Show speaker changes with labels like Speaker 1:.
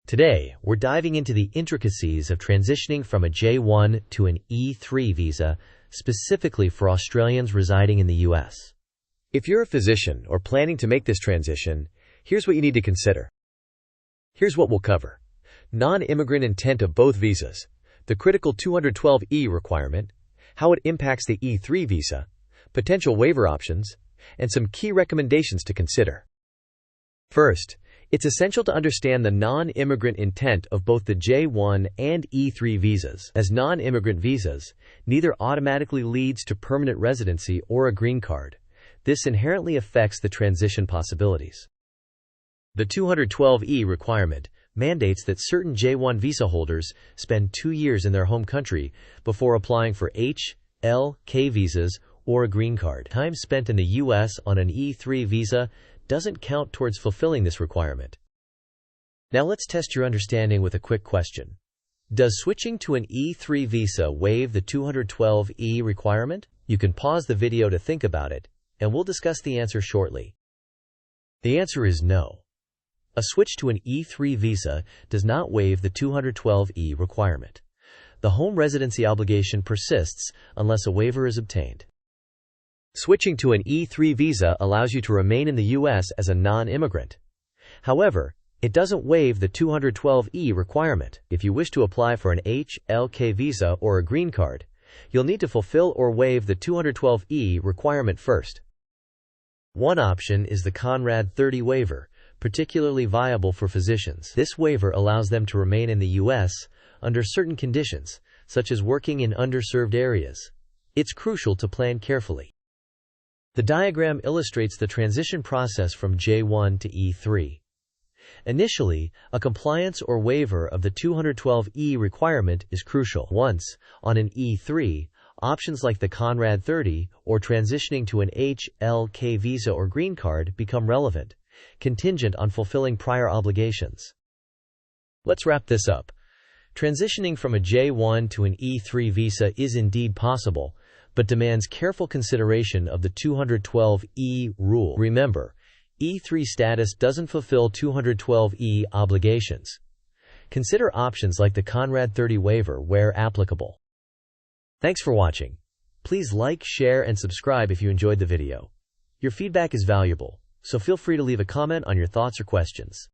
Speaker 1: Today, we're diving into the intricacies of transitioning from a J1 to an E3 visa, specifically for Australians residing in the U.S. If you're a physician or planning to make this transition, here's what you need to consider. Here's what we'll cover. Non-immigrant intent of both visas, the critical 212E requirement, how it impacts the E3 visa, potential waiver options, and some key recommendations to consider. First, it's essential to understand the non-immigrant intent of both the J1 and E3 visas. As non-immigrant visas, neither automatically leads to permanent residency or a green card. This inherently affects the transition possibilities. The 212E requirement mandates that certain J1 visa holders spend 2 years in their home country before applying for H-L-K visas or a green card. Time spent in the U.S. on an E3 visa doesn't count towards fulfilling this requirement. Now let's test your understanding with a quick question. Does switching to an E3 visa waive the 212E requirement? You can pause the video to think about it, and we'll discuss the answer shortly. The answer is no. A switch to an E3 visa does not waive the 212E requirement. The home residency obligation persists unless a waiver is obtained. Switching to an E3 visa allows you to remain in the U.S. as a non-immigrant. However, it doesn't waive the 212E requirement. If you wish to apply for an H-L-K visa or a green card, you'll need to fulfill or waive the 212E requirement first. One option is the Conrad 30 waiver, particularly viable for physicians. This waiver allows them to remain in the U.S. under certain conditions, such as working in underserved areas. It's crucial to plan carefully. The diagram illustrates the transition process from J1 to E3. Initially, a compliance or waiver of the 212E requirement is crucial. Once on an E3, options like the Conrad 30 or transitioning to an H-L-K visa or green card become relevant, contingent on fulfilling prior obligations. Let's wrap this up. Transitioning from a J1 to an E3 visa is indeed possible, but demands careful consideration of the 212E rule. Remember, E3 status doesn't fulfill 212E obligations. Consider options like the Conrad 30 waiver where applicable. Thanks for watching. Please like, share, and subscribe if you enjoyed the video. Your feedback is valuable, so feel free to leave a comment on your thoughts or questions.